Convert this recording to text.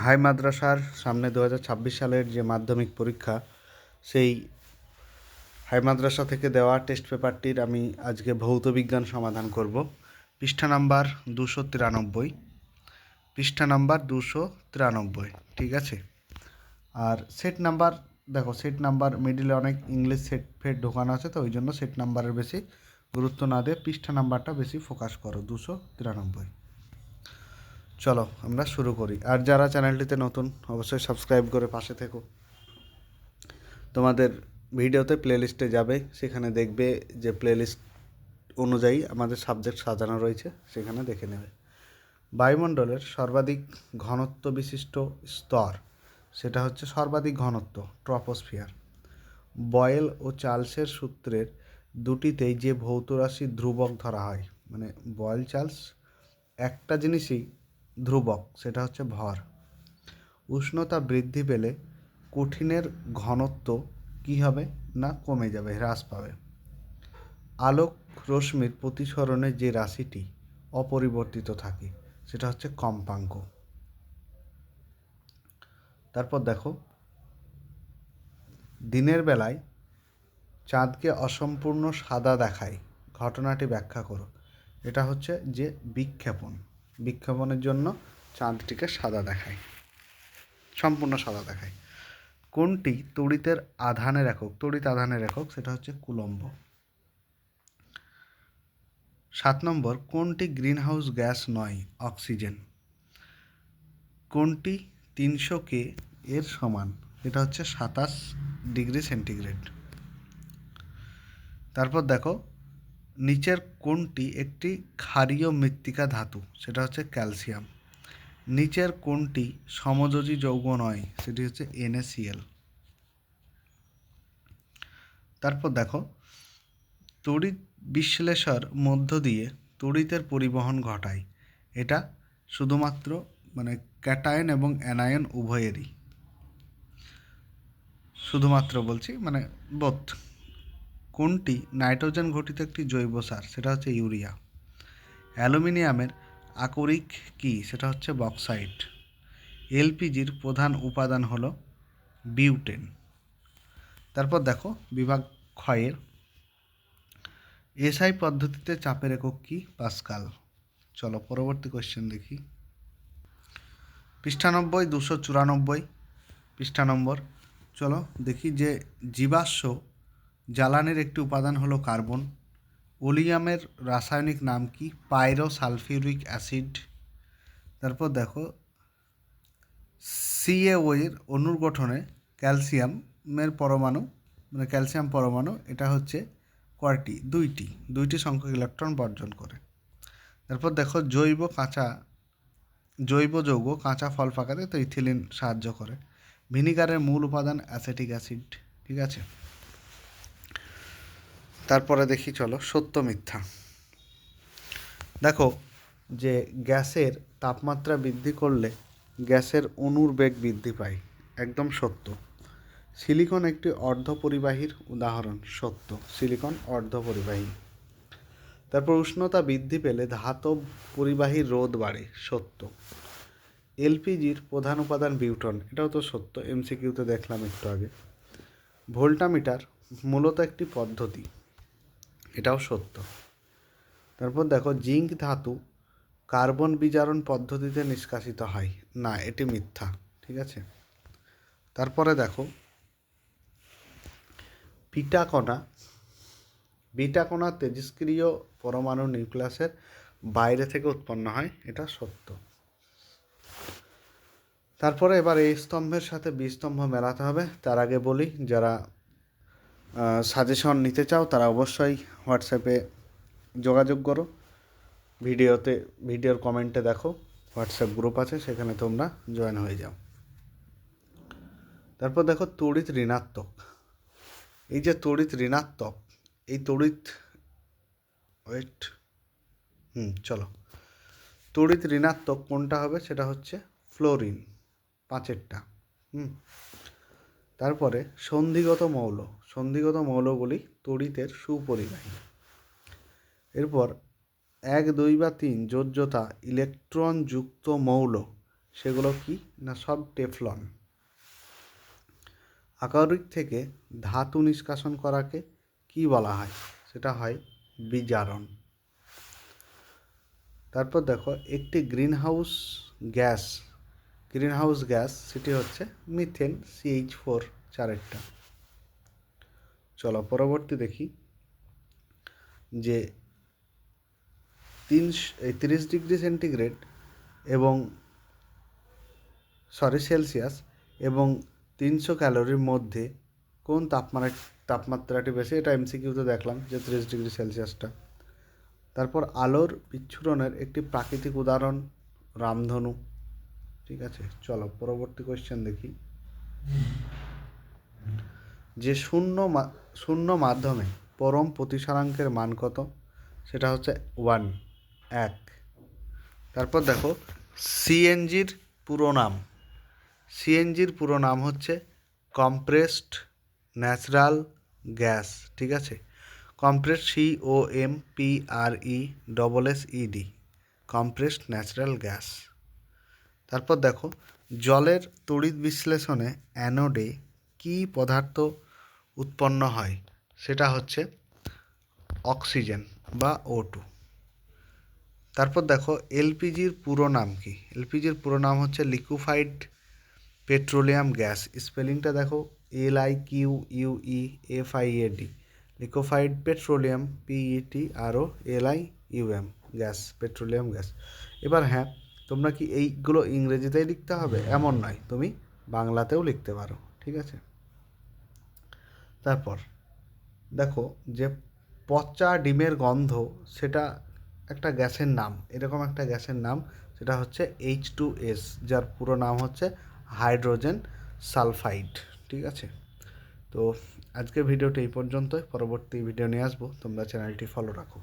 High মাদ্রাসার সামনে 2026 সালের যে মাধ্যমিক পরীক্ষা, সেই হাই মাদ্রাসা থেকে দেওয়া টেস্ট পেপারটির আমি আজকে ভৌত বিজ্ঞান সমাধান করব। পৃষ্ঠা নাম্বার 293, পৃষ্ঠা নাম্বার 293, ঠিক আছে। আর সেট নাম্বার দেখো, সেট নাম্বার মিডিলে অনেক ইংলিশ সেট ফেট ঢোকানো আছে, তো ওই জন্য সেট নাম্বারের বেশি গুরুত্ব না দিয়ে পৃষ্ঠা নাম্বারটা বেশি ফোকাস করো, 293। চলো আমরা শুরু করি। আর যারা চ্যানেলটিতে নতুন, অবশ্যই সাবস্ক্রাইব করে পাশে থেকো। তোমাদের ভিডিওতে প্লেলিস্টে যাবে, সেখানে দেখবে যে প্লেলিস্ট অনুযায়ী আমাদের সাবজেক্ট সাজানো রয়েছে, সেখানে দেখে নেবে। বায়ুমণ্ডলের সর্বাধিক ঘনত্ব বিশিষ্ট স্তর, সেটা হচ্ছে সর্বাধিক ঘনত্ব, ট্রপোস্ফিয়ার। বয়েল ও চার্লসের সূত্রের দুটিতেই যে ভৌত রাশি ধ্রুবক ধরা হয়, মানে বয়েল চার্লস একটা জিনিসই ধ্রুবক, সেটা হচ্ছে ভর। উষ্ণতা বৃদ্ধি পেলে কঠিনের ঘনত্ব কী হবে না, কমে যাবে, হ্রাস পাবে। আলোক রশ্মির প্রতিসরণে যে রাশিটি অপরিবর্তিত থাকে, সেটা হচ্ছে কম্পাঙ্ক। তারপর দেখো, দিনের বেলায় চাঁদকে অসম্পূর্ণ সাদা দেখায়, ঘটনাটি ব্যাখ্যা করো। এটা হচ্ছে যে বিক্ষেপণ, বিক্ষেপণের জন্য চাঁদটিকে সাদা দেখায়, সম্পূর্ণ সাদা দেখায়। কোনটি তড়িতের আধানের একক, তড়িৎ আধানের একক, সেটা হচ্ছে কুলম্ব। 7 নম্বর, কোনটি গ্রিনহাউস গ্যাস নয়, অক্সিজেন। কোনটি 300K এর সমান, এটা হচ্ছে 27 ডিগ্রি সেন্টিগ্রেড। তারপর দেখো, নিচের কোনটি একটি ক্ষারীয় মৃত্তিকা ধাতু, সেটা হচ্ছে ক্যালসিয়াম। নিচের কোনটি সমযোজী যৌগ নয়, সেটি হচ্ছে NaCl। তারপর দেখো, তড়িৎ বিশ্লেষণের মধ্য দিয়ে তড়িতের পরিবহন ঘটায়, এটা শুধুমাত্র মানে ক্যাটায়ন এবং অ্যানায়ন উভয়েরই, শুধুমাত্র বলছি মানে বোথ। কোনটি নাইট্রোজেন ঘটিত একটি জৈব সার, সেটা হচ্ছে ইউরিয়া। অ্যালুমিনিয়ামের আকরিক কী, সেটা হচ্ছে বক্সাইট। এলপিজির প্রধান উপাদান হলো বিউটেন। তারপর দেখো বিভাগ ক্ষয়ের, এসআই পদ্ধতিতে চাপের একক কী, পাস্কাল। চলো পরবর্তী কোয়েশ্চেন দেখি। পৃষ্ঠা 90, 294 পৃষ্ঠা নম্বর। চলো দেখি যে জীবাশ্ম জ্বালানির একটি উপাদান হলো কার্বন। ওলিয়ামের রাসায়নিক নাম কি, পাইরোসালফিউরিক অ্যাসিড। তারপর দেখো, CaO এর অণুর গঠনে ক্যালসিয়ামের পরমাণু, মানে ক্যালসিয়াম পরমাণু, এটা হচ্ছে কয়টি, দুইটি সংখ্যক ইলেকট্রন বর্জন করে। তারপর দেখো, জৈব যৌগ কাঁচা ফল পাকাতে তো ইথিলিন সাহায্য করে। ভিনিগারের মূল উপাদান অ্যাসিটিক অ্যাসিড, ঠিক আছে। তারপরে দেখি, চলো সত্য মিথ্যা। দেখো যে গ্যাসের তাপমাত্রা বৃদ্ধি করলে গ্যাসের অণুর বেগ বৃদ্ধি পায়, একদম সত্য। সিলিকন একটি অর্ধপরিবাহীর উদাহরণ, সত্য, সিলিকন অর্ধপরিবাহী। তারপর উষ্ণতা বৃদ্ধি পেলে ধাতব পরিবাহীর রোধ বাড়ে, সত্য। এলপিজির প্রধান উপাদান বিউটন, এটাও তো সত্য, MCQতে দেখলাম একটু আগে। ভোল্টামিটার মূলত একটি পদ্ধতি, এটাও সত্য। তারপর দেখো, জিঙ্ক ধাতু কার্বন বিজারণ পদ্ধতিতে নিষ্কাশিত হয়, না, এটি মিথ্যা, ঠিক আছে। তারপরে দেখো, বিটা কণা তেজস্ক্রিয় পরমাণু নিউক্লিয়াসের বাইরে থেকে উৎপন্ন হয়, এটা সত্য। তারপরে এবার এই স্তম্ভের সাথে বি স্তম্ভ মেলাতে হবে। তার আগে বলি, যারা সাজেশন নিতে চাও তারা অবশ্যই হোয়াটসঅ্যাপে যোগাযোগ করো। ভিডিওর কমেন্টে দেখো, হোয়াটসঅ্যাপ গ্রুপ আছে, সেখানে তোমরা জয়েন হয়ে যাও। তারপর দেখো, তড়িৎ ঋণাত্মক। এই যে তড়িৎ ঋণাত্মক, এই তড়িৎ চলো, তড়িৎ ঋণাত্মক কোনটা হবে, সেটা হচ্ছে ফ্লোরিন, 5এরটা। তারপরে সন্ধিগত মৌলগুলি তড়িতের সুপরিবাহী। এরপর 1, 2 বা 3 যোজ্যতা ইলেকট্রন যুক্ত মৌল সেগুলো কি না সব টেফলন। আকরিক থেকে ধাতু নিষ্কাশন করাকে কি বলা হয়? সেটা হয় বিজারণ। তারপর দেখো একটি গ্রিনহাউস গ্যাস সেটি হচ্ছে মিথেন, CH4 চারেরটা। চলো পরবর্তী দেখি যে 30 ডিগ্রি সেন্টিগ্রেড এবং সেলসিয়াস এবং 300 ক্যালোরির মধ্যে কোন তাপমাত্রাটি বেশি? এটা MCQতে দেখলাম যে 30 ডিগ্রি সেলসিয়াসটা। তারপর আলোর বিচ্ছুরণের একটি প্রাকৃতিক উদাহরণ রামধনু। ঠিক আছে, চলো পরবর্তী কোয়েশ্চেন দেখি যে শূন্য মাধ্যমে পরম প্রতিসরাঙ্কের মান কত? সেটা হচ্ছে 1। তারপর দেখো সিএনজির পুরো নাম হচ্ছে কম্প্রেসড ন্যাচারাল গ্যাস। ঠিক আছে, compressed COMPRESSED, compressed natural gas. তারপর দেখো জলের তড়িৎ বিশ্লেষণে অ্যানোডে কী পদার্থ উৎপন্ন হয়? সেটা হচ্ছে অক্সিজেন বা O2। তারপর দেখো এলপিজির পুরো নাম কি? এলপিজির পুরো নাম হচ্ছে লিকুইফাইড পেট্রোলিয়াম গ্যাস। স্পেলিংটা দেখো LIQUEFIAD, liquefied petroleum PETROLIUM gas, petroleum gas. এবার হ্যাঁ, তোমরা কি এইগুলো ইংরেজিতেই লিখতে হবে এমন নয়, তুমি বাংলাতেও লিখতে পারো। ঠিক আছে, তারপর দেখো যে পচা ডিমের গন্ধ সেটা একটা গ্যাসের নাম, এরকম একটা গ্যাসের নাম, সেটা হচ্ছে H2S, যার পুরো নাম হচ্ছে হাইড্রোজেন সালফাইড। ঠিক আছে, তো আজকের ভিডিওটি এই পর্যন্তই। পরবর্তী ভিডিও নিয়ে আসবো, তোমরা চ্যানেলটি ফলো রাখো।